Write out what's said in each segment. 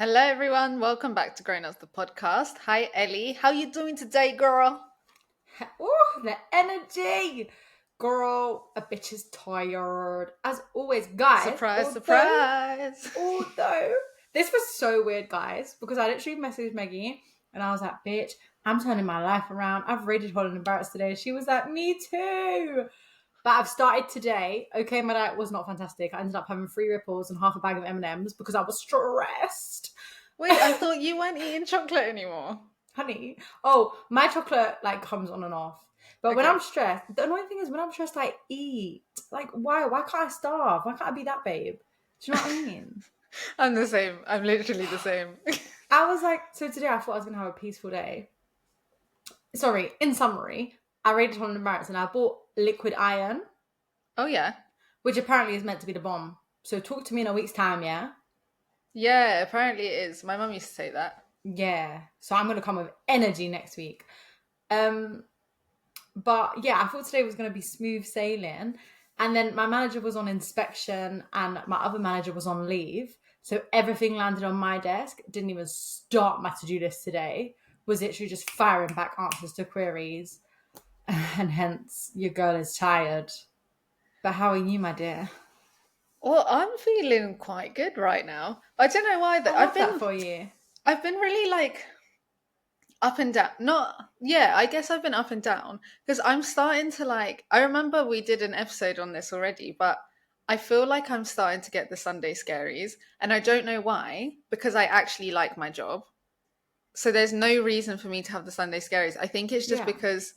Hello everyone, welcome back to Grown Ups the podcast. Hi Ellie, how you doing today, girl? Oh, the energy! Girl, a bitch is tired. As always, guys, Surprise, although, surprise. although, this was so weird, guys, because I literally messaged Maggie and I was like, bitch, I'm turning my life around. I've rated Holland and Barrett's today. She was like, me too. But I've started today. Okay, my diet was not fantastic. I ended up having 3 ripples and half a bag of M&Ms because I was stressed. Wait, I thought you weren't eating chocolate anymore. Honey. Oh, my chocolate like comes on and off. But when Okay, I'm stressed, the annoying thing is when I'm stressed, I eat. Like, why? Why can't I starve? Why can't I be that babe? Do you know what I mean? I'm the same. I'm literally the same. I was like, so today I thought I was gonna have a peaceful day. Sorry, in summary, I raided Holland and Barrett's and I bought liquid iron, Oh yeah. which apparently is meant to be the bomb. So talk to me in a week's time, yeah? Yeah, apparently it is. My mum used to say that. Yeah. So I'm gonna come with energy next week. Um, But yeah, I thought today was going to be smooth sailing. And then my manager was on inspection and my other manager was on leave. So everything landed on my desk. Didn't even start my to do list today. Was literally just firing back answers to queries. And hence, your girl is tired. But how are you, my dear? Well, I'm feeling quite good right now. I don't know why I that love that for you. I've been really like up and down. Not, yeah, I guess I've been up and down because I'm starting to like. I remember we did an episode on this already, but I feel like I'm starting to get the Sunday scaries, and I don't know why because I actually like my job. So there's no reason for me to have the Sunday scaries. I think it's just Yeah. because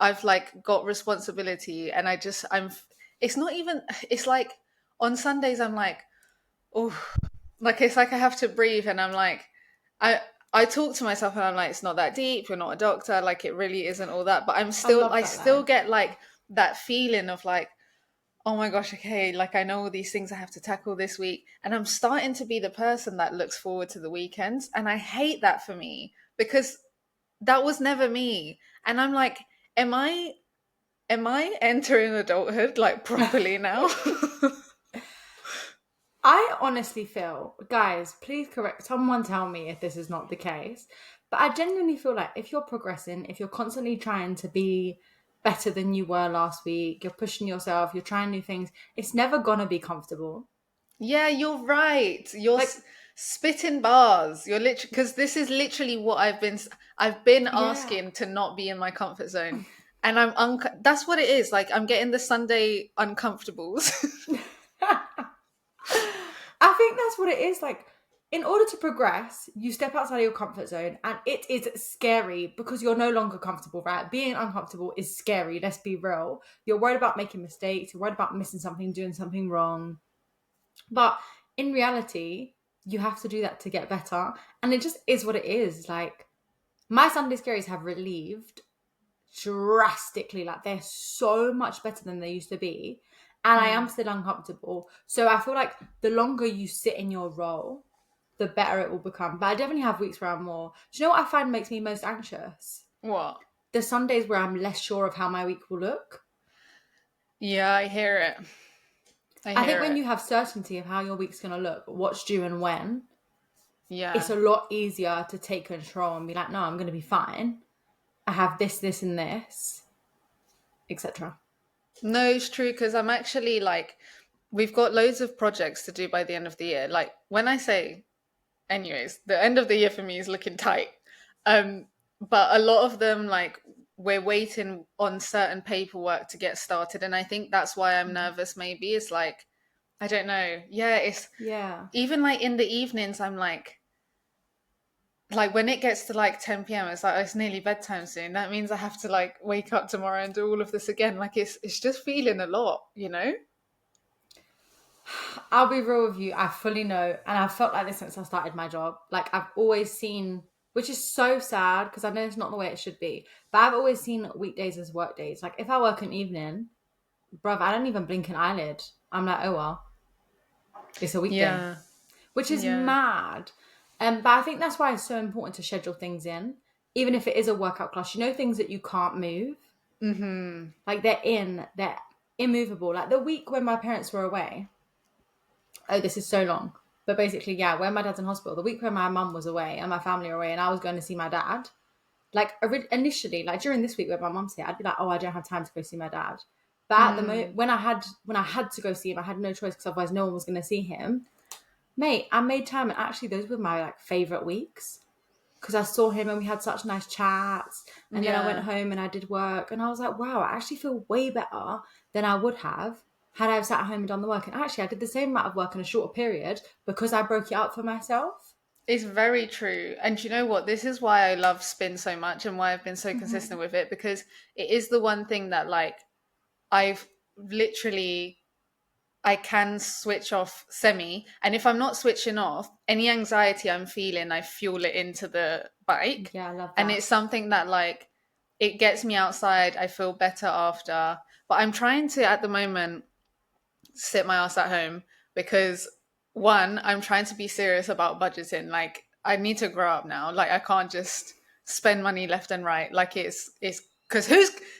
I've like got responsibility and it's not even, it's like on Sundays I'm like, oh, like it's like I have to breathe and I'm like I I talk to myself and I'm like it's not that deep, you're not a doctor, like it really isn't all that, but I love I that still line. get like that feeling of like, oh my gosh, okay, like I know all these things I have to tackle this week and I'm starting to be the person that looks forward to the weekends, and I hate that for me because that was never me. And I'm like, am I entering adulthood like properly now? I honestly feel, guys, please correct, someone tell me if this is not the case. But I genuinely feel like if you're progressing, if you're constantly trying to be better than you were last week, you're pushing yourself, you're trying new things, it's never gonna be comfortable. Yeah, you're right. You're Like, spitting bars. You're literally, because this is literally what I've been yeah. asking to not be in my comfort zone, and that's what it is. Like I'm getting the Sunday uncomfortables. I think that's what it is. Like, in order to progress, you step outside of your comfort zone, and it is scary because you're no longer comfortable, right? Being uncomfortable is scary. Let's be real. You're worried about making mistakes. You're worried about missing something, doing something wrong. But in reality, you have to do that to get better, and it just is what it is. Like, my Sunday scaries have relieved drastically. Like, they're so much better than they used to be. And I am Mm. still uncomfortable. So I feel like the longer you sit in your role, the better it will become. But I definitely have weeks where I'm more. Do you know what I find makes me most anxious? What? The Sundays where I'm less sure of how my week will look. Yeah, I hear it. I I think hear when it. you have certainty of how your week's going to look, what's due and when, it's Yeah. a lot easier to take control and be like, no, I'm going to be fine. I have this, and this, etc. No, it's true because I'm actually like, we've got loads of projects to do by the end of the year. Like when I say, anyways, the end of the year for me is looking tight. But a lot of them, like, we're waiting on certain paperwork to get started, and I think that's why I'm nervous. Maybe it's like, I don't know. Yeah, it's Yeah. even like in the evenings. I'm like when it gets to like 10 p.m. It's like, oh, it's nearly bedtime soon. That means I have to like wake up tomorrow and do all of this again. Like it's just feeling a lot, you know? I'll be real with you. I fully know, and I've felt like this since I started my job. Like, I've always seen, which is so sad because I know it's not the way it should be, but I've always seen weekdays as work days. Like, if I work an evening, bruv, I don't even blink an eyelid. I'm like, oh well, it's a weekday, Yeah, which is yeah. mad. But I think that's why it's so important to schedule things in, even if it is a workout class. You know, things that you can't move, Mm-hmm. like they're immovable. Like the week when my parents were away. Oh, this is so long. But basically, yeah, when my dad's in hospital, the week where my mum was away and my family were away and I was going to see my dad, like initially, like during this week where my mum's here, I'd be like, oh, I don't have time to go see my dad. But at the moment, when I had to go see him, I had no choice because otherwise no one was going to see him. Mate, I made time, and actually those were my like favorite weeks because I saw him and we had such nice chats. And then I went home and I did work, and I was like, wow, I actually feel way better than I would have had I sat at home and done the work. And actually, I did the same amount of work in a shorter period because I broke it up for myself. It's very true. And you know what? This is why I love spin so much and why I've been so consistent with it, because it is the one thing that like I've literally I can switch off semi. And if I'm not switching off, any anxiety I'm feeling, I fuel it into the bike. Yeah, I love that. And it's something that like it gets me outside. I feel better after. But I'm trying to at the moment sit my ass at home because one, I'm trying to be serious about budgeting. Like I need to grow up now. Like I can't just spend money left and right. Like it's because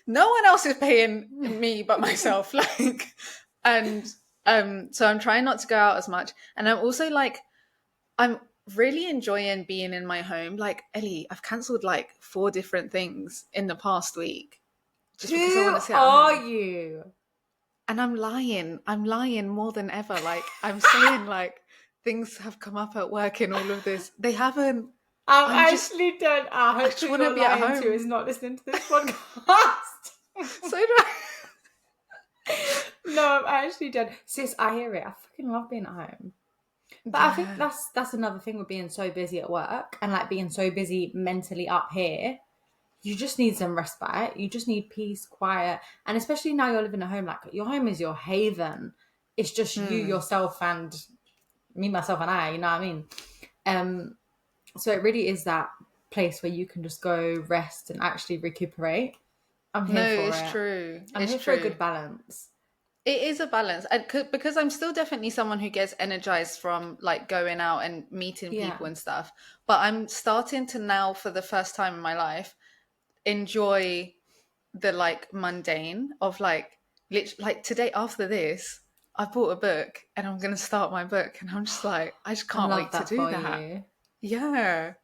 no one else is paying me but myself. Like and so I'm trying not to go out as much. And I'm also like I'm really enjoying being in my home. Like Ellie, I've cancelled like 4 different things in the past week just because I want to sit at Who are home. you? And I'm lying more than ever. Like I'm saying like things have come up at work and all of this. They haven't. I'm actually done. I hope just who wanna you're be at lying to home. is not listening to this podcast. So do I. No, I'm actually done. Sis, I hear it. I fucking love being at home. But I think that's another thing with being so busy at work and like being so busy mentally up here. You just need some respite. You just need peace, quiet. And especially now you're living at home, like your home is your haven. It's just you, yourself, and me, myself, and I, you know what I mean? So it really is that place where you can just go rest and actually recuperate. I'm here for it's it. true. I'm It's here true. for a good balance. It is a balance, and because I'm still definitely someone who gets energized from like going out and meeting people and stuff. But I'm starting to now, for the first time in my life, enjoy the like mundane of like like today after this I bought a book and I'm gonna start my book and I'm just like I just I can't love wait to that do for that. you. Yeah.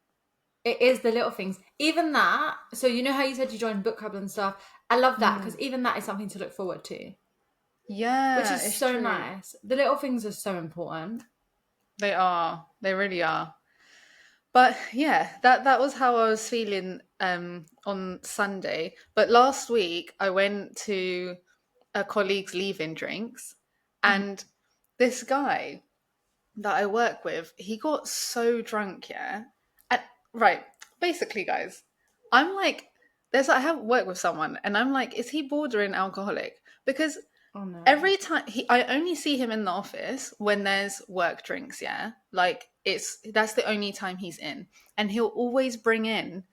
It is the little things. Even that, so you know how you said you joined book club and stuff? I love that because even that is something to look forward to. Yeah, Which is it's so true. nice. The little things are so important. They really are. But yeah, that was how I was feeling on Sunday. But last week I went to a colleague's leaving drinks and this guy that I work with, he got so drunk, yeah. And right, basically, guys, I'm like, I have worked with someone, and I'm like, is he bordering alcoholic? Because Oh no. every time I only see him in the office when there's work drinks, yeah. Like that's the only time he's in, and he'll always bring in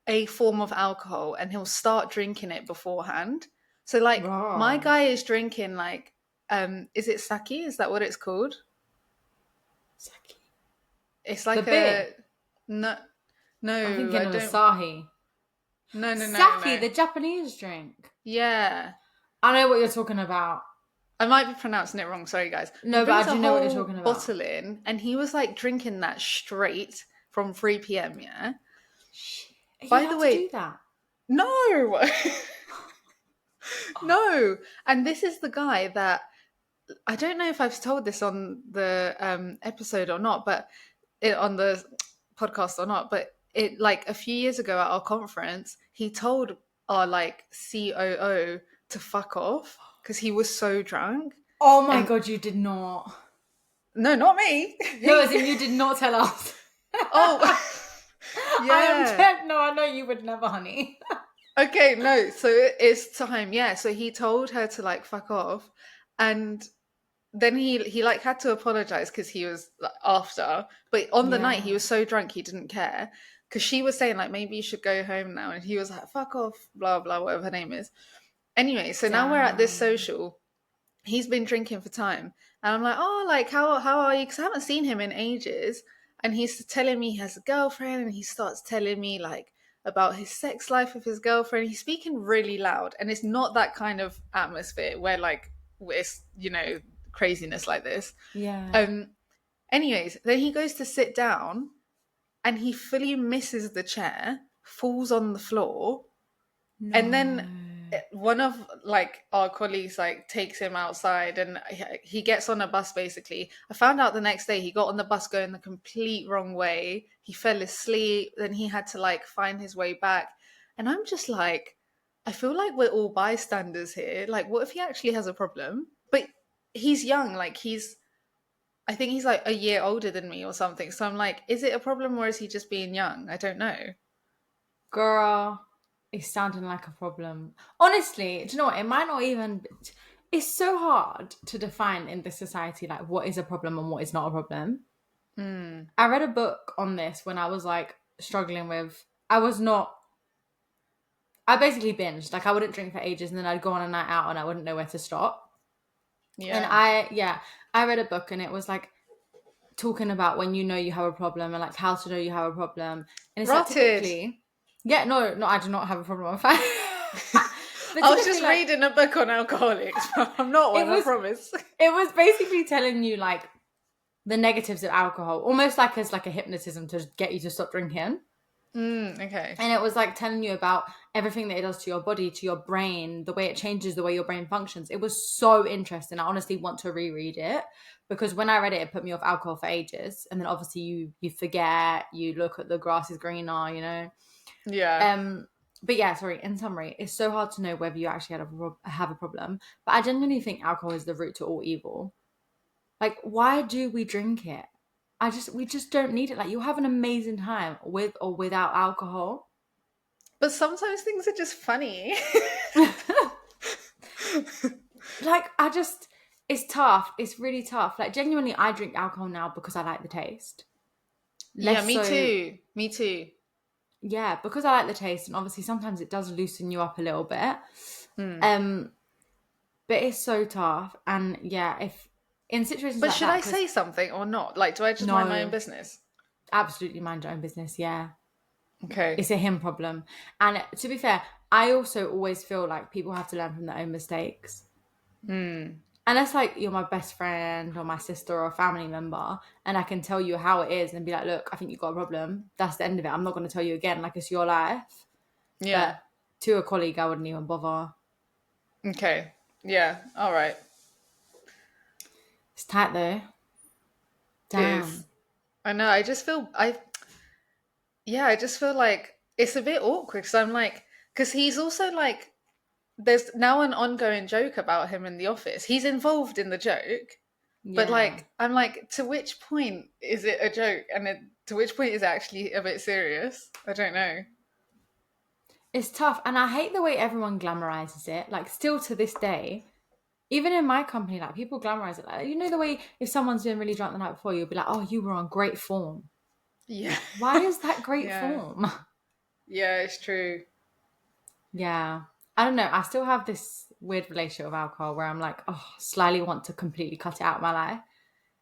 a form of alcohol, and he'll start drinking it beforehand. So like, my Wow. guy is drinking like, is it sake? Is that what it's called? Sake. It's The like beer. a no, I'm no, thinking I of don't. Asahi. No. Sake, the Japanese drink. Yeah, I know what you're talking about. I might be pronouncing it wrong. Sorry, guys. He No, but brings I a do know what you're whole talking about. bottle in, and he was like drinking that straight from 3 p.m. Yeah. Are you By the allowed to do way, that? no, no. And this is the guy that I don't know if I've told this on the episode or not, but on the podcast or not. But it like a few years ago at our conference, he told our like COO to fuck off because he was so drunk. Oh my And god, you did not. no, not me. No, as in you did not tell us. Oh, I am yeah. dead. No, I know you would never, honey. Okay, no. So it's time. Yeah. So he told her to like fuck off, and then he like had to apologize because he was like, after. But on the night he was so drunk he didn't care because she was saying like maybe you should go home now, and he was like fuck off, blah blah, whatever her name is. Anyway, so now we're at this Damn. social. He's been drinking for time, and I'm like, oh, like how are you? Because I haven't seen him in ages, and he's telling me he has a girlfriend, and he starts telling me like about his sex life with his girlfriend. He's speaking really loud, and it's not that kind of atmosphere where like it's craziness like this. Yeah. Anyways, then he goes to sit down and he fully misses the chair, falls on the floor, and then No. one of like our colleagues like takes him outside and he gets on a bus. Basically, I found out the next day he got on the bus going the complete wrong way. He fell asleep, then he had to like find his way back, and I'm just like, I feel like we're all bystanders here. Like, what if he actually has a problem? But he's young, like I think he's like a year older than me or something, so I'm like, is it a problem or is he just being young? I don't know. Girl, it's sounding like a problem. Honestly, do you know what? It might not even. It's so hard to define in this society, like what is a problem and what is not a problem. Mm, I read a book on this when I was like struggling with. I was not. I basically binged. Like I wouldn't drink for ages, and then I'd go on a night out, and I wouldn't know where to stop. And yeah. I read a book, and it was like talking about when you know you have a problem and like how to know you have a problem. And it's like Rotted. typically, yeah, no, I do not have a problem. I'm fine. But I was just typically, like, reading a book on alcoholics, but I'm not one, I was promise. it was basically telling you like the negatives of alcohol, almost like as like a hypnotism to get you to stop drinking. Okay. And it was like telling you about everything that it does to your body, to your brain, the way it changes the way your brain functions. It was so interesting. I honestly want to reread it because when I read it, it put me off alcohol for ages. And then obviously you forget, you look at the grass is greener, you know. Yeah. But yeah, sorry. In summary, it's so hard to know whether you actually have a problem. But I genuinely think alcohol is the root to all evil. Like, why do we drink it? We just don't need it. Like, you'll have an amazing time with or without alcohol. But sometimes things are just funny. Like, it's tough. It's really tough. Like, genuinely, I drink alcohol now because I like the taste. Yeah, Less me so, too. Me too. yeah, because I like the taste, and obviously sometimes it does loosen you up a little bit. Hmm. Um, but it's so tough, and yeah, if in situations But like should that, I because say something or not? Like, do I just mind my own no, business? absolutely mind your own business. Yeah, Okay. it's a him problem, and to be fair, I also always feel like people have to learn from their own mistakes. Hmm. Unless like you're my best friend or my sister or a family member, and I can tell you how it is and be like, look, I think you've got a problem. That's the end of it. I'm not going to tell you again. Like it's your life. But Yeah. to a colleague, I wouldn't even bother. Okay. Yeah. All right. It's tight though. It is. Damn. I know. I just feel like it's a bit awkward because I'm like, because he's also like, there's now an ongoing joke about him in the office. He's involved in the joke, but Yeah. like, I'm like, to which point is it a joke, and to which point is it actually a bit serious? I don't know. It's tough. And I hate the way everyone glamorizes it. Like still to this day, even in my company, like people glamorize it. Like, you know, the way if someone's been really drunk the night before, you'll be like, oh, you were on great form. Yeah. Why is that great Yeah. form? Yeah, it's true. Yeah. I don't know. I still have this weird relationship with alcohol where I'm like, oh, slightly want to completely cut it out of my life.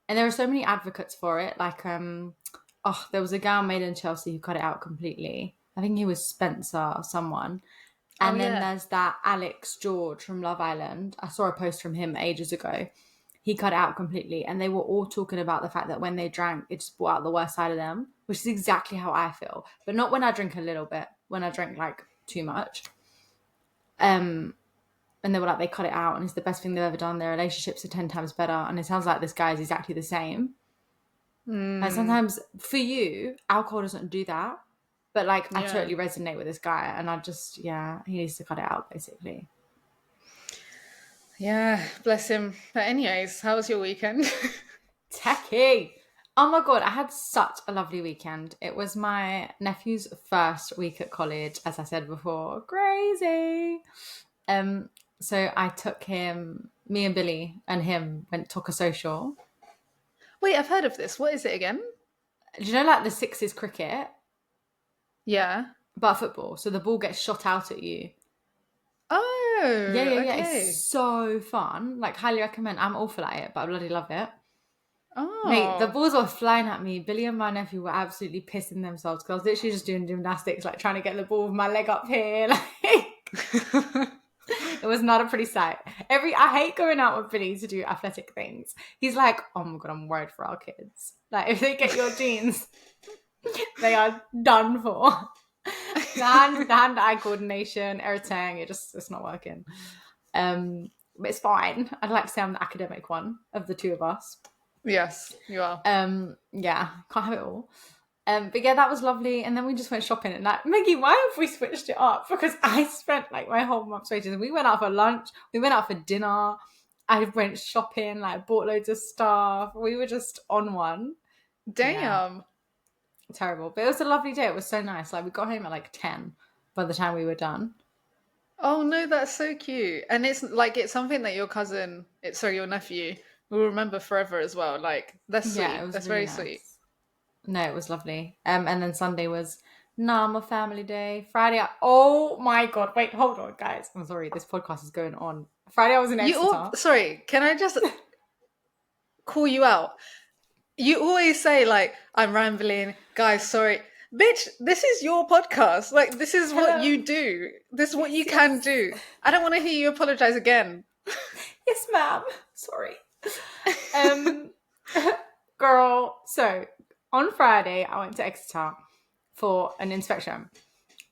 And there are so many advocates for it. Like, there was a guy made in Chelsea who cut it out completely. I think he was Spencer or someone. Oh And then yeah. there's that Alex George from Love Island. I saw a post from him ages ago. He cut it out completely. And they were all talking about the fact that when they drank, it just brought out the worst side of them, which is exactly how I feel. But not when I drink a little bit, when I drink like too much. And they were like, they cut it out and it's the best thing they've ever done. Their relationships are 10 times better. And it sounds like this guy is exactly the same. Like Mm, sometimes for you, alcohol doesn't do that. But like, I yeah. totally resonate with this guy. And he needs to cut it out basically. Yeah, bless him. But anyways, how was your weekend? Techie. Oh my God, I had such a lovely weekend. It was my nephew's first week at college, as I said before. Crazy. Um, so I took him, me and Billy and him took a social. Wait, I've heard of this. What is it again? Do you know like the sixes cricket, Yeah. but football? So the ball gets shot out at you. Yeah, Oh, yeah, yeah. It's okay. so fun. Like highly recommend. I'm awful at it, but I bloody love it. Mate, the Oh. balls were flying at me. Billy and my nephew were absolutely pissing themselves because I was literally just doing gymnastics, like trying to get the ball with my leg up here. Like It was not a pretty sight. I hate going out with Billy to do athletic things. He's like, oh my God, I'm worried for our kids. Like, if they get your genes, they are done for. The hand-eye coordination, everything, it's not working. But it's fine. I'd like to say I'm the academic one of the two of us. Yes, you are. Yeah, can't have it all. But yeah, that was lovely. And then we just went shopping and like, Maggie, why have we switched it up? Because I spent like my whole month's wages. We went out for lunch, we went out for dinner, I went shopping, like bought loads of stuff. We were just on one. Damn. Yeah. Terrible. But it was a lovely day. It was so nice. Like we got home at like 10 by the time we were done. Oh no, that's so cute. And it's like it's something that your your nephew will remember forever as well. Like that's sweet. Yeah, it was That's really very nice. sweet. No, it was lovely. And then Sunday was my family day. Friday, oh my God. Wait, hold on, guys. I'm sorry. This podcast is going on. Friday, I was in Exeter. Sorry, can I just call you out? You always say like, I'm rambling. Guys, sorry. Bitch, this is your podcast. Like, this is what you do. This is what you can do. I don't want to hear you apologize again. Yes, ma'am. Sorry. Girl, so on Friday, I went to Exeter for an inspection.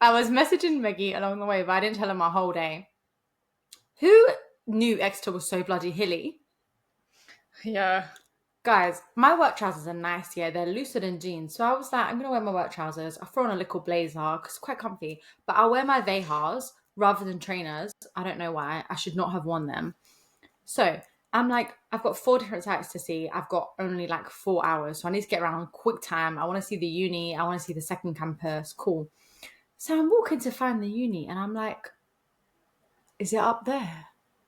I was messaging Maggie along the way, but I didn't tell her my whole day. Who knew Exeter was so bloody hilly? Yeah. Guys, my work trousers are nice, yeah. They're looser than jeans. So I was like, I'm going to wear my work trousers. I throw on a little blazer because it's quite comfy. But I'll wear my Vehars rather than trainers. I don't know why. I should not have worn them. So I'm like, I've got 4 different sites to see. I've got only like 4 hours. So I need to get around quick time. I want to see the uni. I want to see the second campus. Cool. So I'm walking to find the uni and I'm like, is it up there?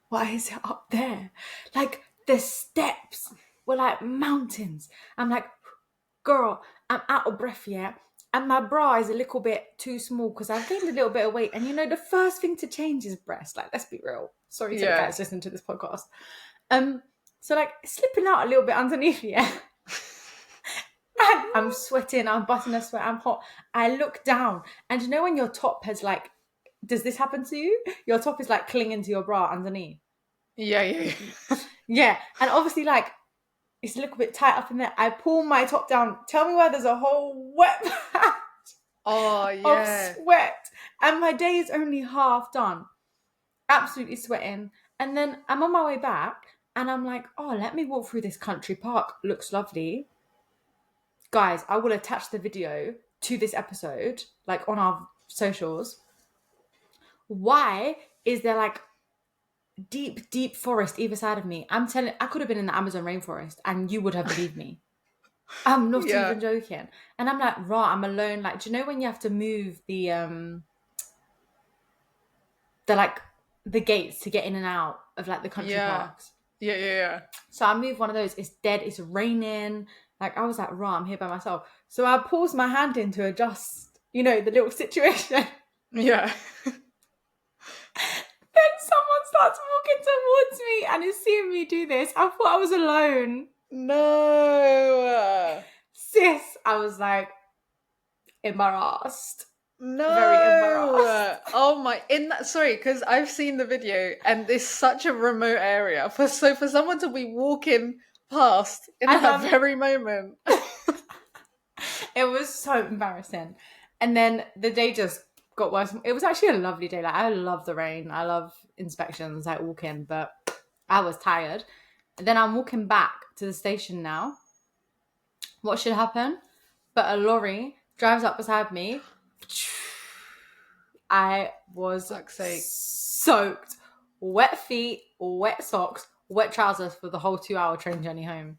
Why is it up there? Like the steps were like mountains. I'm like, girl, I'm out of breath yet. And my bra is a little bit too small because I've gained a little bit of weight. And you know, the first thing to change is breast. Like, let's be real. Sorry to the guys listening to this podcast. So like slipping out a little bit underneath, yeah. And I'm sweating, I'm busting a sweat, I'm hot. I look down and you know when your top has like, does this happen to you? Your top is like clinging to your bra underneath. Yeah. Yeah. And obviously like, it's a little bit tight up in there. I pull my top down. Tell me why there's a whole wet patch of sweat. And my day is only half done. Absolutely sweating. And then I'm on my way back and I'm like, oh, let me walk through this country park. Looks lovely. Guys, I will attach the video to this episode, like on our socials. Why is there like deep forest either side of me? I could have been in the Amazon rainforest and you would have believed me. I'm not even joking. And I'm like, I'm alone. Like, do you know when you have to move the like the gates to get in and out of like the country parks? Yeah. So I moved one of those. It's dead. It's raining. Like I was like, I'm here by myself. So I paused my hand in to adjust, the little situation. Yeah. Then someone starts walking towards me and is seeing me do this. I thought I was alone. No. Sis, I was like embarrassed. No. Very embarrassed. Oh my, sorry, because I've seen the video and it's such a remote area. For someone to be walking past in that very moment. It was so embarrassing. And then the day just got worse. It was actually a lovely day. Like I love the rain. I love inspections, like walking, but I was tired. And then I'm walking back to the station now. What should happen? But a lorry drives up beside me. I was soaked. Wet feet, wet socks, wet trousers for the whole 2-hour train journey home.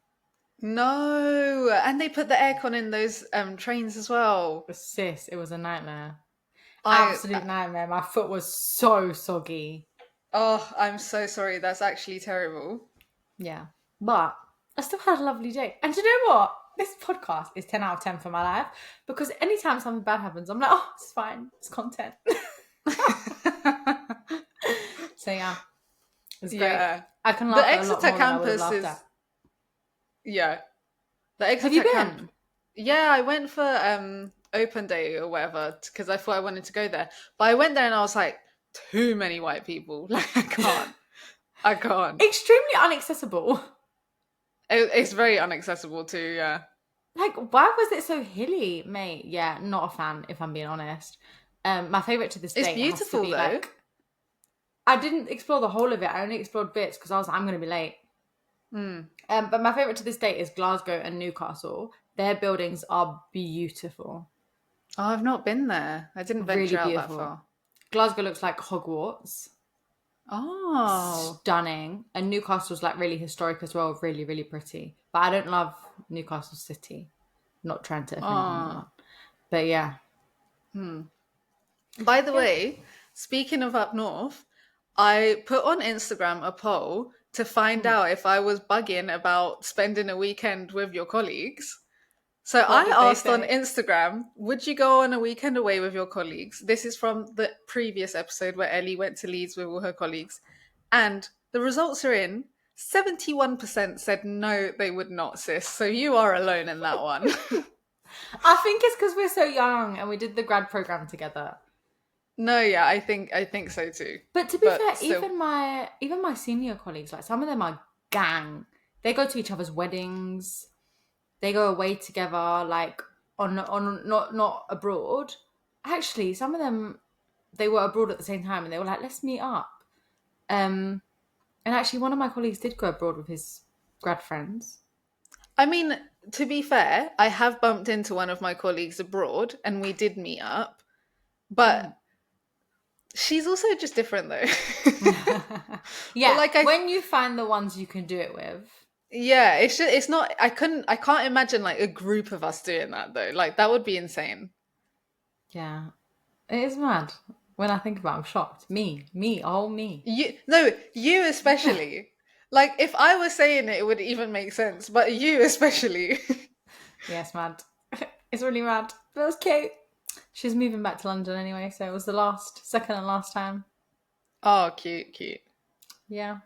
No. And they put the aircon in those trains as well. Sis, it was a nightmare. Absolute nightmare. My foot was so soggy. Oh, I'm so sorry. That's actually terrible. Yeah. But I still had a lovely day. And do you know what? This podcast is 10 out of 10 for my life because anytime something bad happens, I'm like, oh, it's fine. It's content. So yeah, it's great. Yeah. I can laugh the at a lot Exeter more campus than I would have is... laughed at. Yeah. The Exeter Have you been? camp... Yeah, I went for open day or whatever because I thought I wanted to go there. But I went there and I was like, too many white people. Like, I can't. Extremely inaccessible. It's very inaccessible too. Yeah. Like, why was it so hilly, mate? Yeah, not a fan, if I'm being honest. My favorite to this It's day has to beautiful be though. like, I didn't explore the whole of it. I only explored bits because I was like, I'm going to be late. Mm. But my favorite to this day is Glasgow and Newcastle. Their buildings are beautiful, Oh, I've not been there. I didn't really venture out that beautiful. far. Glasgow looks like Hogwarts, Oh. stunning, and Newcastle's like really historic as well, really really pretty. But I don't love Newcastle city. Not trying to offend Oh. anyone, but yeah, By the yeah. way, speaking of up north, I put on Instagram a poll to find out if I was bugging about spending a weekend with your colleagues. So What I did they asked on say? Instagram, would you go on a weekend away with your colleagues? This is from the previous episode where Ellie went to Leeds with all her colleagues. And the results are in. 71% said no, they would not, sis. So you are alone in that one. I think it's because we're so young and we did the grad program together. No, yeah, I think so too. But to be But fair, still. even my senior colleagues, like some of them are gang. They go to each other's weddings. They go away together, like on not abroad. Actually, some of them they were abroad at the same time, and they were like, "Let's meet up." And actually, one of my colleagues did go abroad with his grad friends. I mean, to be fair, I have bumped into one of my colleagues abroad and we did meet up, but she's also just different though. Yeah, But, like, when you find the ones you can do it with. yeah, it's not I can't imagine like a group of us doing that though. Like that would be insane. Yeah, it is mad. When I think about it, I'm shocked. Me, oh me. You especially. Like if I was saying it, it would even make sense, but you especially. Yes, mad. It's really mad. But it was cute. She's moving back to London anyway, so it was the second and last time. Oh, cute, cute. Yeah.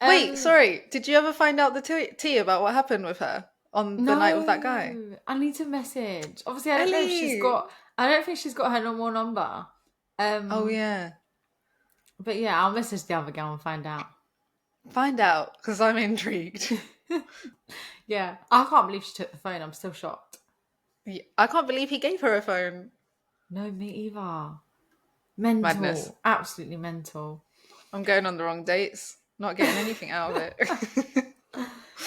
Wait, sorry. Did you ever find out the tea about what happened with her on the night with that guy? No, I need to message. Obviously, I don't know if she's Ellie! got. I don't think she's got her normal number. Oh yeah. But yeah, I'll message the other girl and find out. Find out, because I'm intrigued. Yeah, I can't believe she took the phone. I'm still shocked. Yeah, I can't believe he gave her a phone. No, me either. Mental. Madness. Absolutely mental. I'm going on the wrong dates. Not getting anything out of it.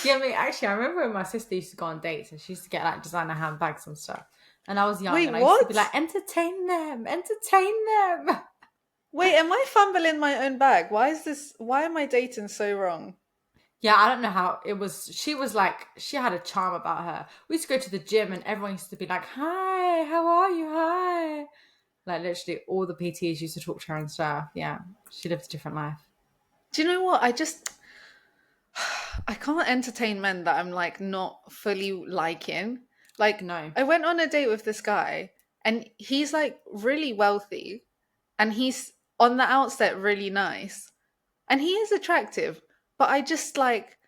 Yeah, I mean, actually, I remember when my sister used to go on dates and she used to get like designer handbags and stuff. And I was young Wait, and I used to what? be like, entertain them. Wait, am I fumbling my own bag? Why am I dating so wrong? Yeah, I don't know how it was. She was like, she had a charm about her. We used to go to the gym and everyone used to be like, hi, how are you? Hi. Like literally all the PTs used to talk to her and stuff. Yeah, she lived a different life. Do you know what? I can't entertain men that I'm like not fully liking. Like No. I went on a date with this guy and he's like really wealthy and he's on the outset really nice and he is attractive, but I just like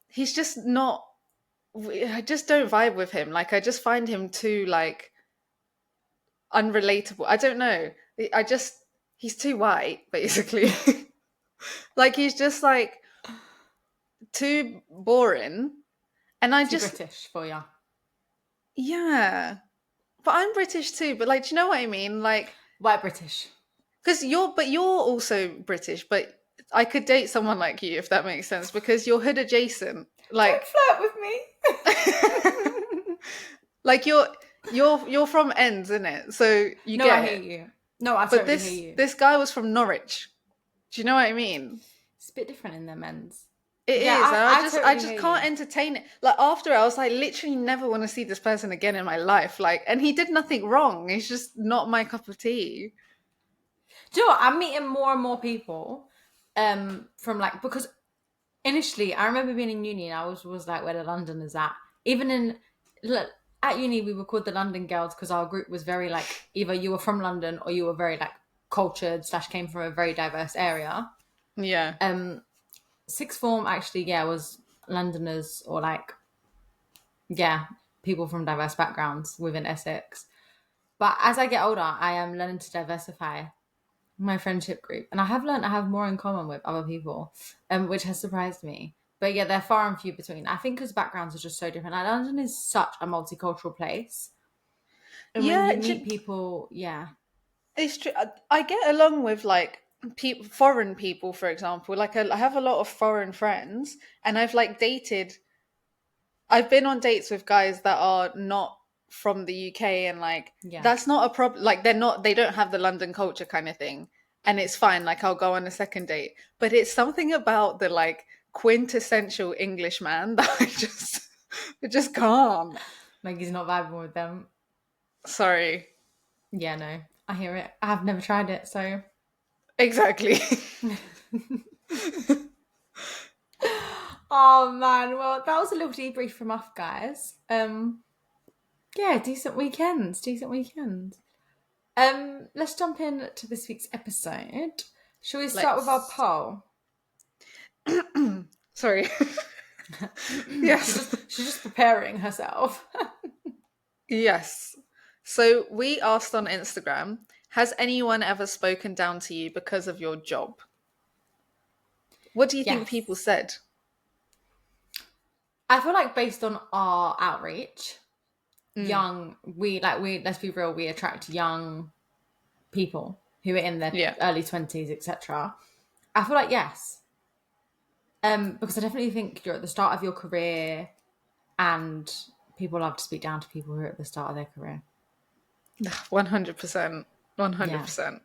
he's just not I just don't vibe with him. Like I just find him too like unrelatable. I don't know. I just he's too white basically. Like he's just like too boring and I Too just British for you. yeah. But I'm British too, but like do you know what I mean? Like White British. because you're also British, but I could date someone like you if that makes sense because you're hood adjacent. Don't Like flirt with me. like you're from ends, isn't it? So you No, get I it. hear you. No, I But totally hear you. this guy was from Norwich. Do you know what I mean? It's a bit different in their men's. It Yeah, is, and I I totally just hear can't you. entertain it. Like after I was like, literally never want to see this person again in my life. Like, and he did nothing wrong. He's just not my cup of tea. Do you know what? I'm meeting more and more people from like, because initially I remember being in uni and I was like, where the Londoners at? Even at uni, we were called the London girls because our group was very like, either you were from London or you were very like cultured / came from a very diverse area. Yeah. Sixth form actually, yeah, was Londoners or like, yeah, people from diverse backgrounds within Essex. But as I get older, I am learning to diversify. my friendship group, and I have learned I have more in common with other people, which has surprised me. But yeah, they're far and few between. I think because backgrounds are just so different. Like, London is such a multicultural place, and when Yeah, you meet people, yeah, it's true. I get along with like foreign people, for example. Like I have a lot of foreign friends, and I've like dated. I've been on dates with guys that are not from the UK, and like yeah. that's not a problem. Like they're not, they don't have the London culture kind of thing, and it's fine. Like I'll go on a second date, but it's something about the like quintessential English man that I just can't. Like he's not vibing with them. Sorry, Yeah, no, I hear it. I've never tried it, so. exactly. Oh man, well that was a little debrief from us guys. Yeah, decent weekends, decent weekend. Let's jump in to this week's episode. Shall we start with our Let's. poll? Sorry. she's Yes. just she's just preparing herself. Yes. So we asked on Instagram, has anyone ever spoken down to you because of your job? What do you think people Yes. said? I feel like based on our outreach, Mm, we let's be real, we attract young people who are in their yeah. early 20s, etc. I feel like yes. Because I definitely think you're at the start of your career and people love to speak down to people who are at the start of their career. 100%. Yeah. 100%.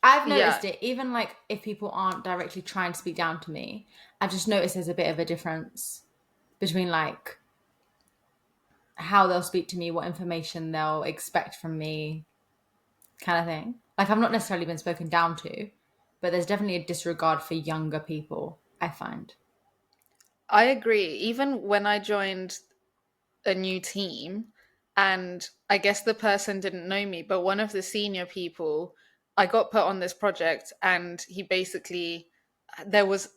I've Yeah. noticed it, even like if people aren't directly trying to speak down to me, I've just noticed there's a bit of a difference between like how they'll speak to me, what information they'll expect from me, kind of thing. Like I've not necessarily been spoken down to, but there's definitely a disregard for younger people, I find. I agree. Even when I joined a new team, and I guess the person didn't know me, but one of the senior people, I got put on this project, and he basically, there was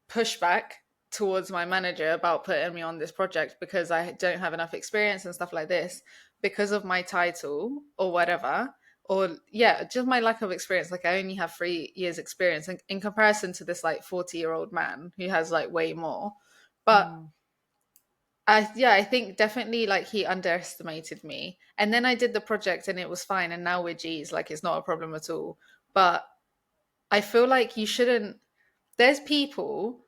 pushback towards my manager about putting me on this project because I don't have enough experience and stuff like this because of my title or whatever. Or yeah, just my lack of experience. Like I only have 3 years experience in comparison to this like 40-year-old man who has like way more. But Mm. I think definitely like he underestimated me. And then I did the project and it was fine. And now we're G's, like it's not a problem at all. But I feel like you shouldn't. There's people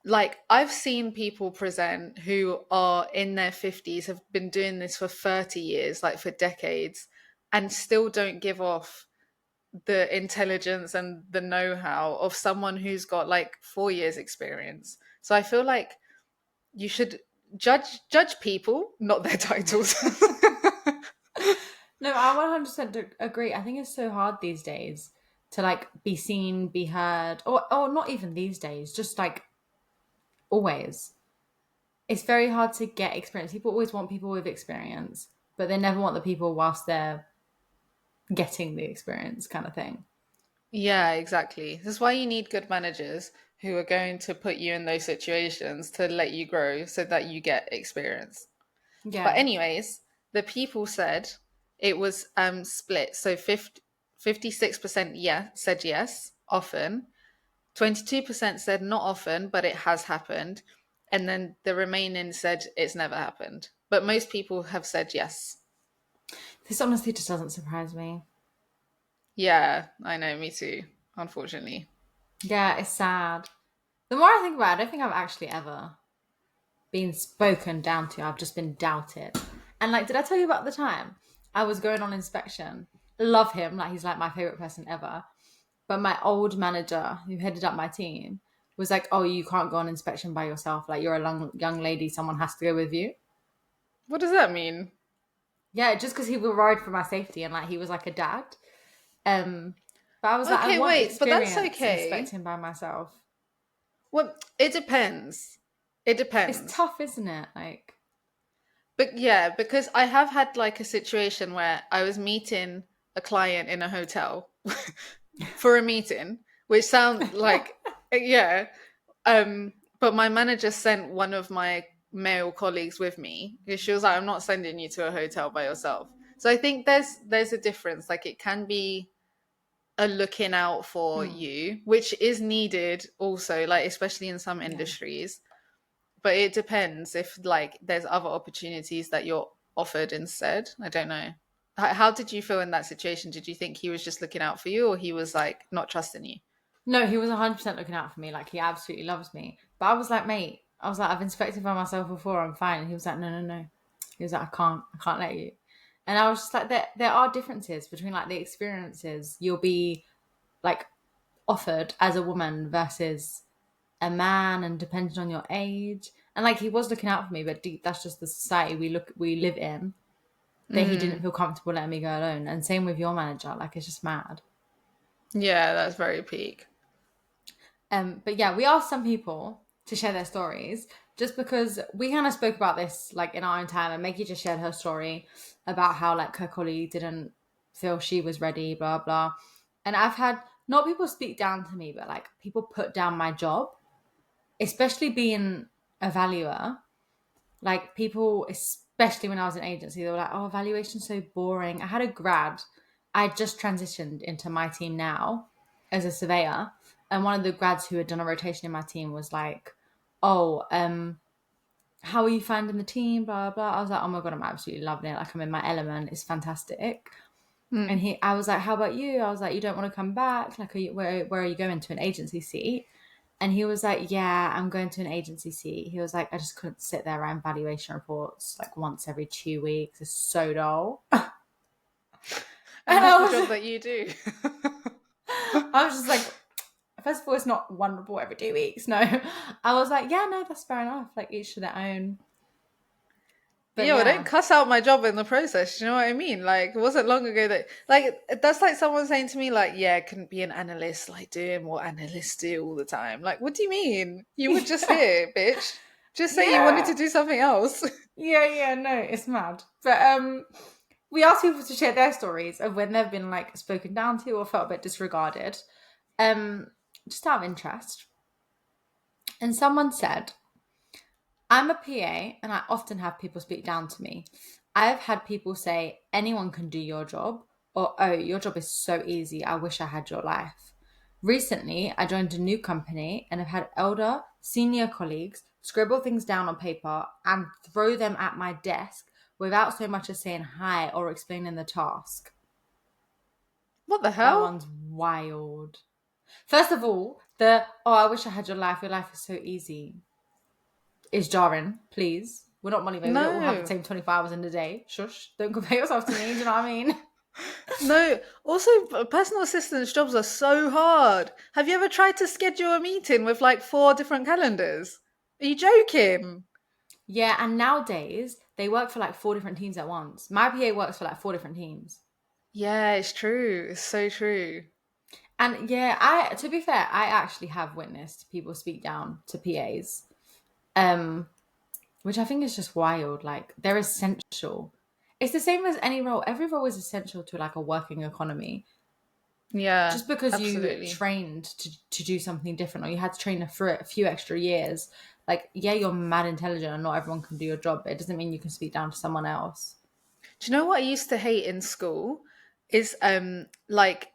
like I've seen people present who are in their 50s, have been doing this for 30 years, like for decades, and still don't give off the intelligence and the know-how of someone who's got like 4 years experience. So I feel like you should judge people, not their titles. No, I 100% agree. I think it's so hard these days to like be seen, be heard, or not even these days, just like always. It's very hard to get experience. People always want people with experience, but they never want the people whilst they're getting the experience kind of thing. Yeah, exactly. That's why you need good managers who are going to put you in those situations to let you grow so that you get experience. But Yeah. anyways, the people said it was split. So 56% yeah said yes, often. 22% said not often, but it has happened. And then the remaining said it's never happened. But most people have said yes. This honestly just doesn't surprise me. Yeah, I know, me too, unfortunately. Yeah, it's sad. The more I think about it, I don't think I've actually ever been spoken down to. I've just been doubted. And like, did I tell you about the time I was going on inspection? Love him, like he's like my favorite person ever. But my old manager, who headed up my team, was like, "Oh, you can't go on inspection by yourself. Like you're a young lady. Someone has to go with you." What does that mean? Yeah, just because he was worried for my safety and like he was like a dad. Um, but I was like, I Okay, want wait, but that's experience okay. inspecting by myself. Well, it depends. It It's depends. tough, isn't it? Like, But yeah, because I have had like a situation where I was meeting a client in a hotel for a meeting, which sounds like yeah. But my manager sent one of my male colleagues with me because she was like, "I'm not sending you to a hotel by yourself." So I think there's a difference. Like it can be are looking out for Hmm. you, which is needed also, like especially in some Yeah. industries. But it depends if like there's other opportunities that you're offered instead. I don't know. How did you feel in that situation? Did you think he was just looking out for you, or he was like not trusting you? No, he was 100% looking out for me. Like, he absolutely loves me. But I was like, mate, I was like, I've inspected by myself before. I'm fine. And he was like, no, no, no. He was like, I can't let you. And I was just like, there are differences between like the experiences you'll be like offered as a woman versus a man, and depending on your age. And like, he was looking out for me, but that's just the society we live in. That he didn't Mm. feel comfortable letting me go alone. And same with your manager. Like, it's just mad. Yeah, that's very peak. But yeah, we asked some people to share their stories just because we kind of spoke about this like in our own time, and Maggie just shared her story about how like her colleague didn't feel she was ready, blah blah. And I've had not people speak down to me, but like people put down my job, especially being a valuer. Like people, especially when I was in agency, they were like, "Oh, evaluation's so boring." I had a grad. I just transitioned into my team now as a surveyor, and one of the grads who had done a rotation in my team was like, "Oh, how are you finding the team?" Blah blah. I was like, "Oh my god, I'm absolutely loving it. Like I'm in my element. It's fantastic." And Mm. I was like, "How about you?" I was like, "You don't want to come back? Like, where are you going to an agency seat?" And he was like, "Yeah, I'm going to an agency seat." He was like, "I just couldn't sit there and valuation reports like once every 2 weeks. It's so dull." And And that's the job that you do. I was just like, first of all, it's not one report every 2 weeks. No, I was like, yeah, no, that's fair enough. Like each to their own. But Yeah, well, don't yeah, cuss out my job in the process. You know what I mean? Like, it wasn't long ago that, like, that's like someone saying to me, like, yeah, I couldn't be an analyst, like, doing what analysts do all the time. Like, what do you mean? You were just yeah, here, bitch. Just say you wanted yeah, to do something else. yeah. No, it's mad. But we asked people to share their stories of when they've been like spoken down to or felt a bit disregarded. Um, just out of interest. And someone said, I'm a PA and I often have people speak down to me. I've had people say, anyone can do your job, or oh, your job is so easy. I wish I had your life. Recently, I joined a new company and have had elder, senior colleagues scribble things down on paper and throw them at my desk without so much as saying hi or explaining the task. What the That hell? one's wild. First of all, oh, I wish I had your life is so easy is jarring, please. We're not money baby. We don't all have the No. same 24 hours in a day. Shush. Don't compare yourself to me. Do you know what I mean? No. Also, personal assistance jobs are so hard. Have you ever tried to schedule a meeting with like four different calendars? Are you joking? Yeah, and nowadays they work for like four different teams at once. My PA works for like four different teams. Yeah, it's true. It's so true. And yeah, I to be fair, I actually have witnessed people speak down to PAs. Um, which I think is just wild. Like they're essential. It's the same as any role. Every role is essential to like a working economy. Yeah, Just because you absolutely. trained to do something different, or you had to train for a few extra years, like yeah, you're mad intelligent and not everyone can do your job, but it doesn't mean you can speak down to someone else. Do you know what I used to hate in school? Is like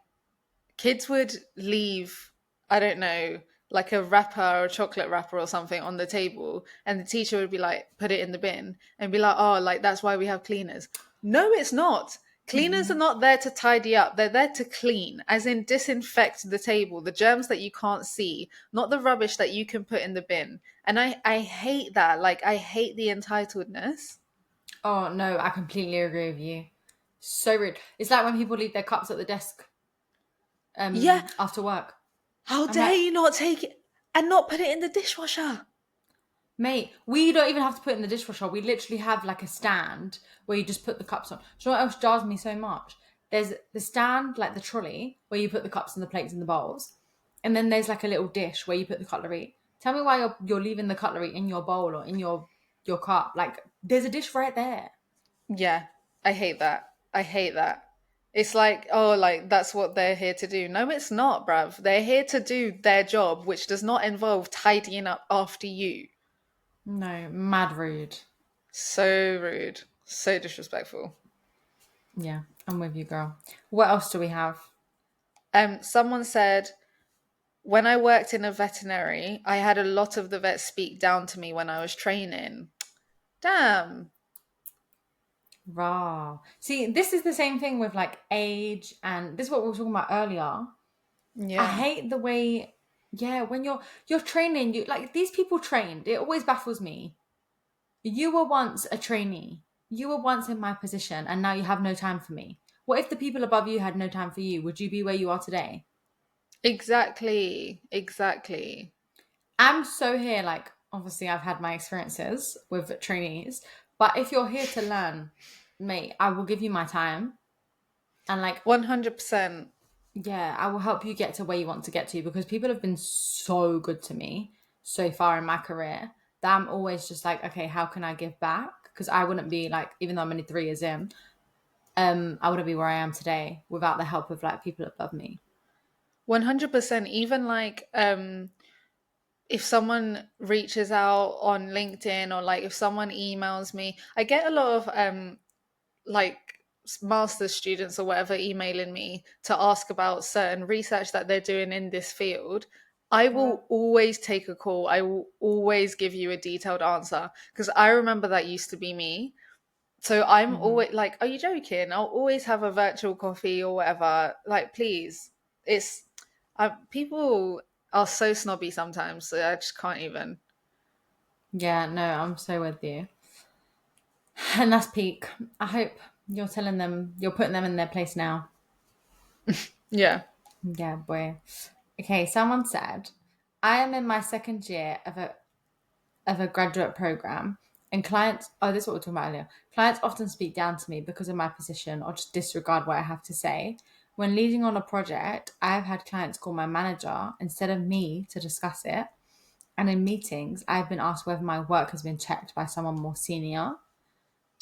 kids would leave, I don't know, like a wrapper or a chocolate wrapper or something on the table, and the teacher would be like, put it in the bin and be like, oh, like that's why we have cleaners. No, it's not. Cleaners are Mhm. not there to tidy up. They're there to clean, as in disinfect the table, the germs that you can't see, not the rubbish that you can put in the bin. And I hate that. Like, I hate the entitledness. Oh no, I completely agree with you. So rude. It's like when people leave their cups at the desk Yeah, after work. how I'm dare like, you not take it and not put it in the dishwasher? mate, we don't even have to put it in the dishwasher. We literally have like a stand where you just put the cups on. Do you know what else jars me so much? There's the stand, like the trolley, where you put the cups and the plates and the bowls. And then there's like a little dish where you put the cutlery. Tell me why you're leaving the cutlery in your bowl or in your cup. Like there's a dish right there. Yeah, I hate that. I hate that. It's like, oh, like that's what they're here to do. No, it's not, bruv. They're here to do their job, which does not involve tidying up after you. No, mad rude. So rude. So disrespectful. Yeah, I'm with you, girl. What else do we have? Someone said, when I worked in a veterinary, I had a lot of the vets speak down to me when I was training. Damn. Raw. See, this is the same thing with like age, and this is what we were talking about earlier. I Yeah. hate the way, yeah, when you're training, you like these people trained. It always baffles me. You were once a trainee. You were once in my position, and now you have no time for me. What if the people above you had no time for you? Would you be where you are today? Exactly. Exactly. I'm so here, like, obviously, I've had my experiences with trainees, but if you're here to learn, mate, I will give you my time. And, like, 100%. yeah, I will help you get to where you want to get to because people have been so good to me so far in my career that I'm always just like, okay, how can I give back? Because I wouldn't be like, even though I'm only 3 years in, I wouldn't be where I am today without the help of like people above me. 100%. Even like if someone reaches out on LinkedIn, or like if someone emails me, I get a lot of like master's students or whatever emailing me to ask about certain research that they're doing in this field. I Yeah. will always take a call. I will always give you a detailed answer because I remember that used to be me. So I'm Hmm. always like, are you joking? I'll always have a virtual coffee or whatever. Like, please. It's people are so snobby sometimes, so I just can't even. Yeah, no, I'm so with you. And that's peak. I hope you're telling them, you're putting them in their place now. Yeah. Yeah, boy. Okay, someone said, I am in my second year of a graduate program, and clients, oh, this is what we were talking about earlier. Clients often speak down to me because of my position or just disregard what I have to say. When leading on a project, I have had clients call my manager instead of me to discuss it. And in meetings, I've been asked whether my work has been checked by someone more senior.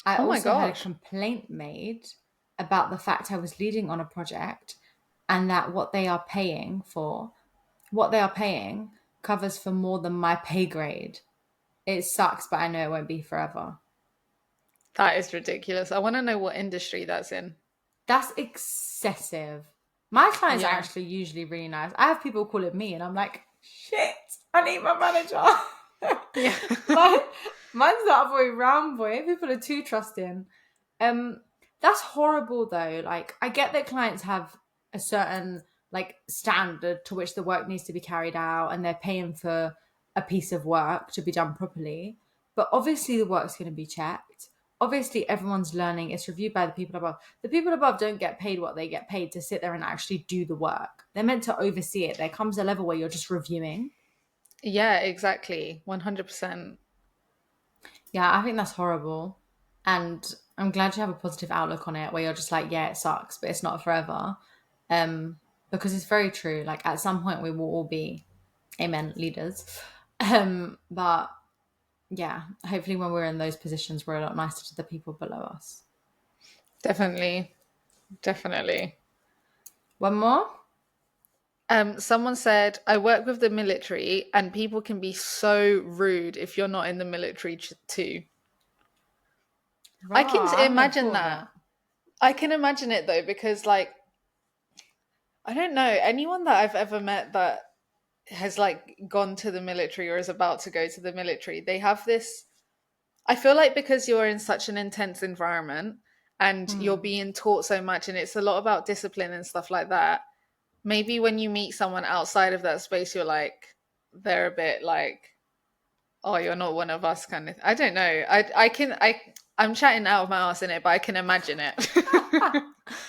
I Oh my also had a gosh. complaint made about the fact I was leading on a project and that what they are paying covers for more than my pay grade. It sucks, but I know it won't be forever. That is ridiculous. I want to know what industry that's in. That's excessive. My clients are Yeah. actually usually really nice. I have people calling me and I'm like, shit, I need my manager. Yeah. Mine, mine's the other way round, boy. People are too trusting. Um, that's horrible though. Like, I get that clients have a certain like standard to which the work needs to be carried out, and they're paying for a piece of work to be done properly. But obviously, the work's going to be checked. Obviously, everyone's learning. It's reviewed by the people above. The people above don't get paid what they get paid to sit there and actually do the work. They're meant to oversee it. There comes a level where you're just reviewing. Yeah, exactly. 100%. Yeah, I think that's horrible. And I'm glad you have a positive outlook on it where you're just like, yeah, it sucks, but it's not forever. Um, because it's very true. Like at some point we will all be amen leaders. But yeah, hopefully when we're in those positions we're a lot nicer to the people below us. Definitely. Definitely. One more? Someone said, I work with the military and people can be so rude if you're not in the military too. I can Rah, I've never imagine thought of that. that. I can imagine it though, because like, I don't know, anyone that I've ever met that has like gone to the military or is about to go to the military, they have this. I feel like because you're in such an intense environment and you're Hmm. being taught so much and it's a lot about discipline and stuff like that, maybe when you meet someone outside of that space, you're like, they're a bit like, oh, you're not one of us kind of. I don't know. I'm chatting out of my ass in it, but I can imagine it.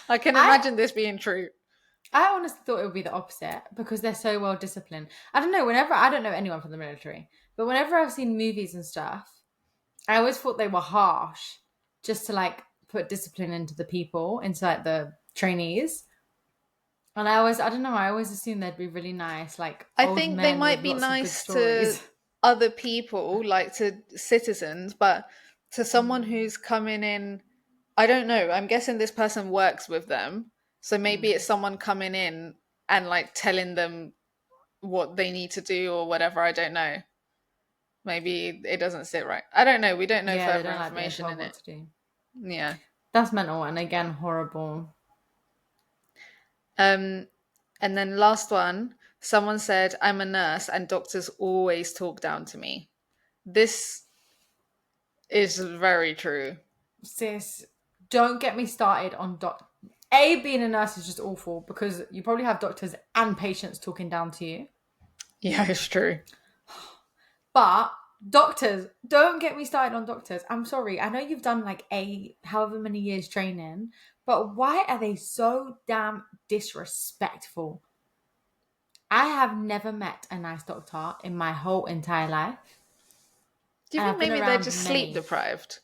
I can I imagine this being true. I honestly thought it would be the opposite because they're so well disciplined. I don't know, whenever I don't know anyone from the military, but whenever I've seen movies and stuff, I always thought they were harsh just to like put discipline into the people, into like the trainees. And I don't know, I always assumed they'd be really nice, like I old think they men with might be lots of good nice to stories. other people, like to citizens, but to someone Mm, who's coming in, I don't know. I'm guessing this person works with them. So maybe mm. it's someone coming in and like telling them what they need to do or whatever. I don't know. Maybe it doesn't sit right. I don't know. We don't know Yeah, they further don't like being information told in what it. to do. Yeah. That's mental and again horrible. Um, And then last one, someone said, I'm a nurse and doctors always talk down to me. This is very true. Sis, don't get me started on A, being a nurse is just awful because you probably have doctors and patients talking down to you. Yeah, it's true. But doctors, don't get me started on doctors. I'm sorry. I know you've done like however many years training, but why are they so damn disrespectful? I have never met a nice doctor in my whole entire life. Do you And think I've been maybe they're around just sleep many. deprived?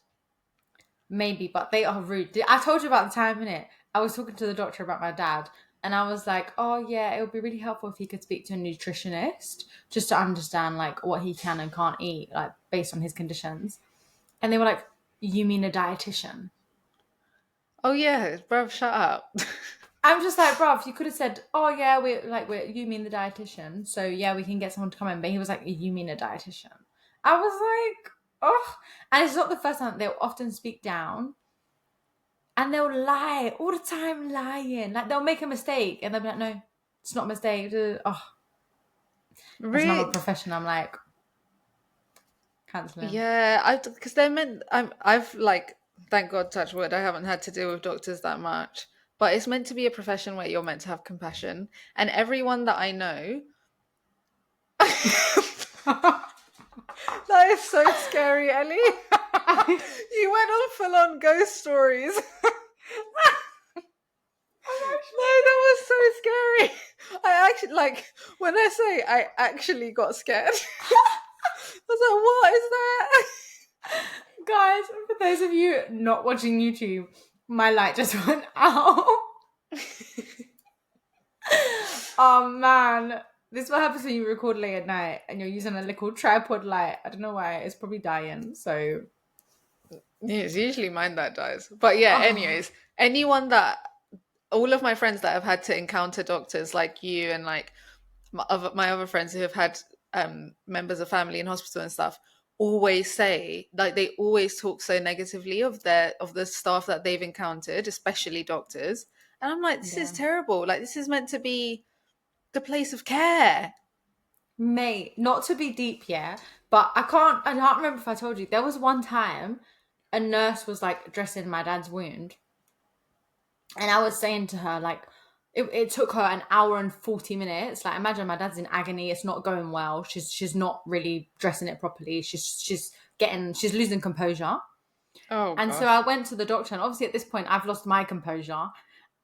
Maybe, but they are rude. I told you about the time, innit? I was talking to the doctor about my dad, and I was like, "Oh yeah, it would be really helpful if he could speak to a nutritionist just to understand like what he can and can't eat, like based on his conditions." And they were like, "You mean a dietitian?" Oh yeah, bruv, shut up. I'm just like, "Bruv, you could have said, oh yeah, we're you mean the dietitian? So yeah, we can get someone to come in." But he was like, "You mean a dietitian?" I was like, "Oh," and it's not the first time. They'll often speak down. And they'll lie all the time, lying. Like they'll make a mistake and they'll be like, "No, it's not a mistake." Oh, as another Really? profession, I'm like cancelling. Yeah, I because they're meant. I've like, thank God, touch wood, I haven't had to deal with doctors that much. But it's meant to be a profession where you're meant to have compassion, and everyone that I know, that is so scary, Ellie. You went on full on ghost stories. No, that was so scary. I actually like when I say I actually got scared. I was like, what is that? Guys, for those of you not watching YouTube, my light just went out. Oh man. This is what happens when you record late at night and you're using a little tripod light. I don't know why. It's probably dying. So Yeah, it's usually mine that dies. But yeah, oh, anyways, anyone that all of my friends that have had to encounter doctors like you and like my other friends who have had members of family in hospital and stuff always say like they always talk so negatively of the staff that they've encountered, especially doctors. And I'm like, this is yeah. terrible. Like this is meant to be the place of care. Mate, not to be deep, yeah, but I can't remember if I told you. There was one time a nurse was like dressing my dad's wound, and I was saying to her, like, it took her an hour and 40 minutes. Like, imagine my dad's in agony, it's not going well. She's not really dressing it properly. She's losing composure. Oh And so I gosh. went to the doctor, and obviously at this point I've lost my composure.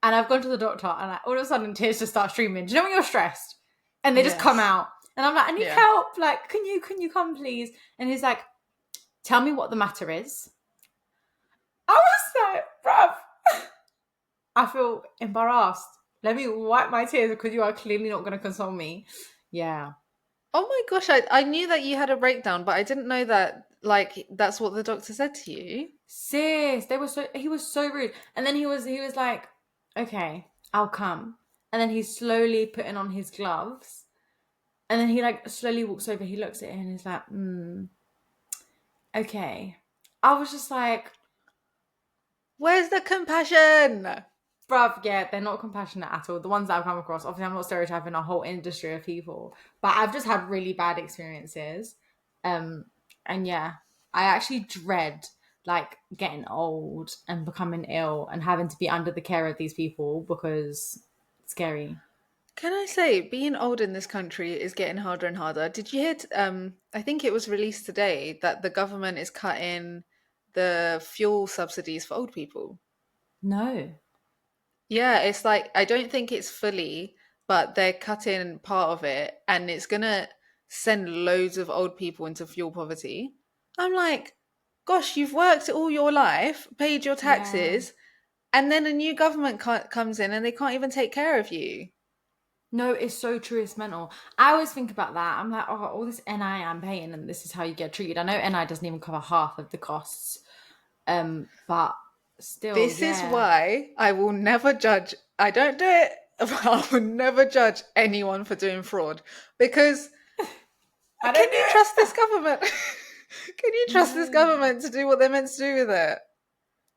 And I've gone to the doctor, and all of a sudden tears just start streaming. Do you know when you're stressed? And they just come Yes. out. And I'm like, I need Yeah. help. Like, can you come please? And he's like, tell me what the matter is. I was like, bruv, I feel embarrassed. Let me wipe my tears because you are clearly not going to console me. Yeah. Oh my gosh, I knew that you had a breakdown, but I didn't know that like that's what the doctor said to you. Sis, he was so rude. And then he was like, okay, I'll come. And then he's slowly putting on his gloves. And then he like slowly walks over, he looks at it and he's like, okay. I was just like, Where's the compassion? bruv, yeah, they're not compassionate at all. The ones that I've come across, obviously I'm not stereotyping a whole industry of people, but I've just had really bad experiences. Um, and yeah, I actually dread like getting old and becoming ill and having to be under the care of these people because it's scary. Can I say, being old in this country is getting harder and harder. Did you hear? I think it was released today that the government is cutting the fuel subsidies for old people. No. Yeah, it's like I don't think it's fully, but they're cutting part of it, and it's gonna send loads of old people into fuel poverty. I'm like, gosh, you've worked all your life, paid your Yeah. taxes, and then a new government comes in and they can't even take care of you. No, it's so true. It's mental. I always think about that. I'm like, oh, all this NI I'm paying, and this is how you get treated. I know NI doesn't even cover half of the costs. But still, This is yeah. why I will never judge. I don't do it, but I will never judge anyone for doing fraud because I can don't do you trust this it. government? Can you trust this No. government to do what they're meant to do with it?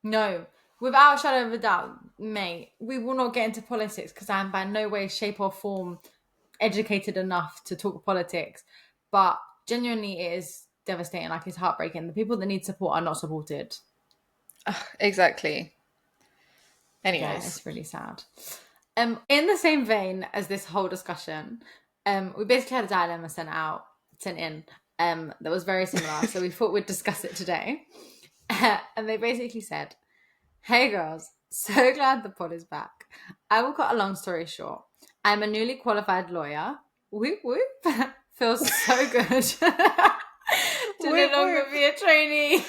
No. without a shadow of a doubt, mate, we will not get into politics because I'm by no way, shape, or form educated enough to talk politics. But genuinely, it is devastating. Like, it's heartbreaking. The people that need support are not supported. Exactly. Yeah, Anyways. it's really sad. In the same vein as this whole discussion, we basically had a dilemma sent in, that was very similar. So we thought we'd discuss it today. And they basically said, "Hey girls, so glad the pod is back. I will cut a long story short. I'm a newly qualified lawyer. Whoop whoop. Feels so good to no Whoop, longer whoop. be a trainee.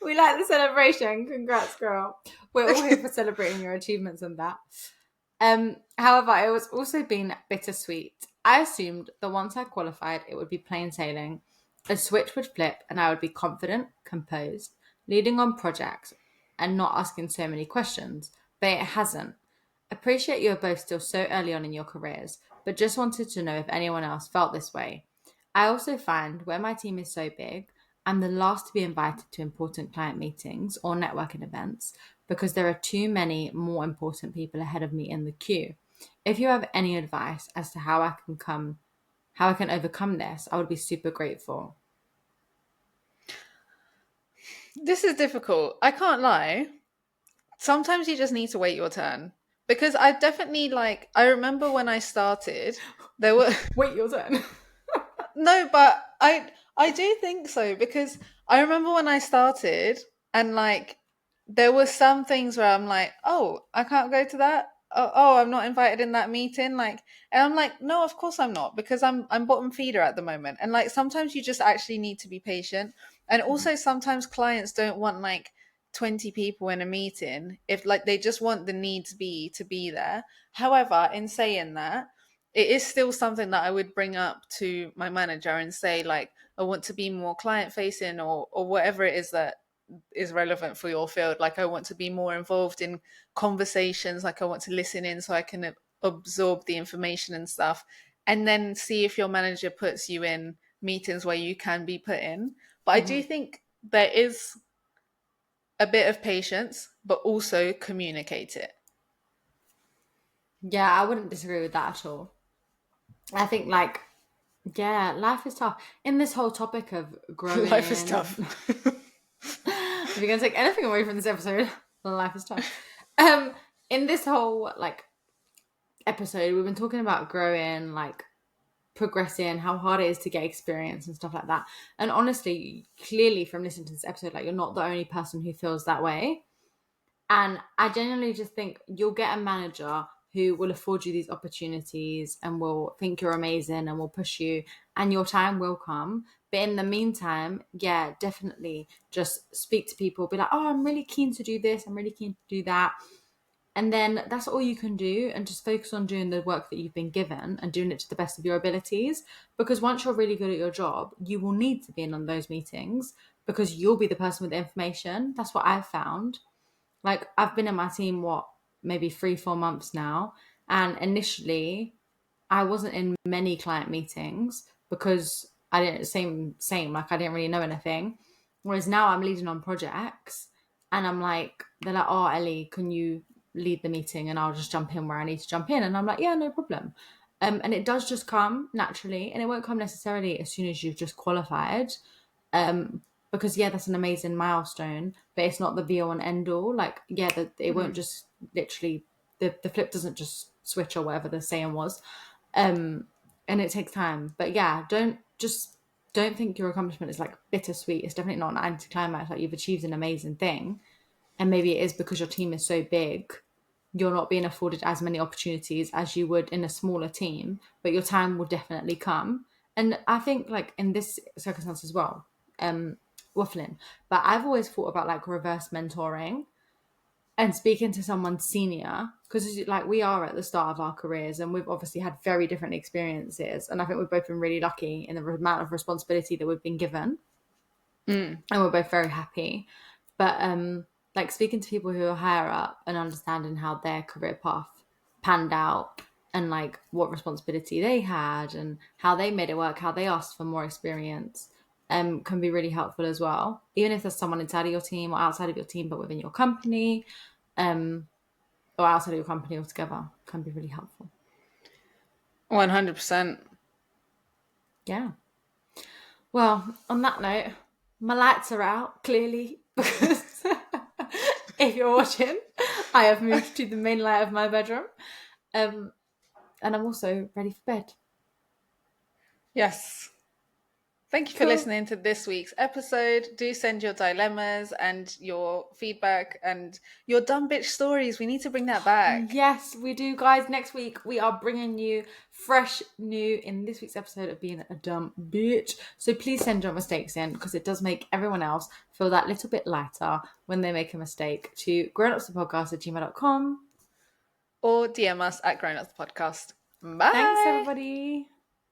We like the celebration. Congrats, girl. We're all here for celebrating your achievements and that. However, it was also been bittersweet. I assumed that once I qualified, it would be plain sailing. A switch would flip and I would be confident, composed, leading on projects, and not asking so many questions. But it hasn't. Appreciate you are both still so early on in your careers, but just wanted to know if anyone else felt this way. I also find where my team is so big, I'm the last to be invited to important client meetings or networking events because there are too many more important people ahead of me in the queue. If you have any advice as to how I can overcome this, I would be super grateful." This is difficult. I can't lie. Sometimes you just need to wait your turn. Because I definitely like, I remember when I started, there were Wait your turn. no, but I do think so because I remember when I started and like there were some things where I'm like, oh, I can't go to that. Oh, I'm not invited in that meeting. Like, and I'm like, no, of course I'm not because I'm bottom feeder at the moment. And like sometimes you just actually need to be patient. And also sometimes clients don't want like 20 people in a meeting if like they just want the needs be to be there. However, in saying that, it is still something that I would bring up to my manager and say like I want to be more client facing or whatever it is that is relevant for your field. Like I want to be more involved in conversations, like I want to listen in so I can absorb the information and stuff, and then see if your manager puts you in meetings where you can be put in. But I do think there is a bit of patience, but also communicate it. Yeah, I wouldn't disagree with that at all. I think like, yeah, life is tough. In this whole topic of Life is growing tough. and if you're gonna take anything away from this episode, life is tough. Um, in this whole like episode, we've been talking about growing, like progressing, how hard it is to get experience and stuff like that. And honestly, clearly from listening to this episode, like you're not the only person who feels that way. And I genuinely just think you'll get a manager who will afford you these opportunities and will think you're amazing and will push you, and your time will come. But in the meantime, yeah, definitely just speak to people, be like, oh, I'm really keen to do this, I'm really keen to do that. And then that's all you can do, and just focus on doing the work that you've been given and doing it to the best of your abilities. Because once you're really good at your job, you will need to be in on those meetings because you'll be the person with the information. That's what I've found. Like I've been in my team, what, maybe 3-4 months now. And initially I wasn't in many client meetings because I didn't like I didn't really know anything. Whereas now I'm leading on projects and I'm like, they're like, oh Ellie, can you lead the meeting? And I'll just jump in where I need to jump in. And I'm like, yeah, no problem. And it does just come naturally, and it won't come necessarily as soon as you've just qualified. Um, because yeah, that's an amazing milestone, but it's not the be all and end all. Like, yeah, it won't just literally the flip doesn't just switch or whatever the saying was. And it takes time. But yeah, don't think your accomplishment is like bittersweet. It's definitely not an anticlimax. Like you've achieved an amazing thing, and maybe it is because your team is so big, you're not being afforded as many opportunities as you would in a smaller team, but your time will definitely come. And I think like in this circumstance as well, um, waffling, but I've always thought about like reverse mentoring and speaking to someone senior, because like we are at the start of our careers and we've obviously had very different experiences, and I think we've both been really lucky in the amount of responsibility that we've been given, Mm. and we're both very happy. But like speaking to people who are higher up and understanding how their career path panned out and like what responsibility they had and how they made it work, how they asked for more experience, can be really helpful as well. Even if there's someone inside of your team or outside of your team, but within your company, or outside of your company altogether, can be really helpful. 100%. Yeah. Well, on that note, my lights are out, clearly, because if you're watching, I have moved to the main light of my bedroom. And I'm also ready for bed. Yes. Thank you for listening to this week's episode. Do send your dilemmas and your feedback and your dumb bitch stories. We need to bring that back. Yes, we do, guys. Next week, we are bringing you fresh new in this week's episode of Being a Dumb Bitch. So please send your mistakes in, because it does make everyone else feel that little bit lighter when they make a mistake, to grownupspodcast@gmail.com. Or DM us at Grown Ups Podcast. Bye. Thanks, everybody.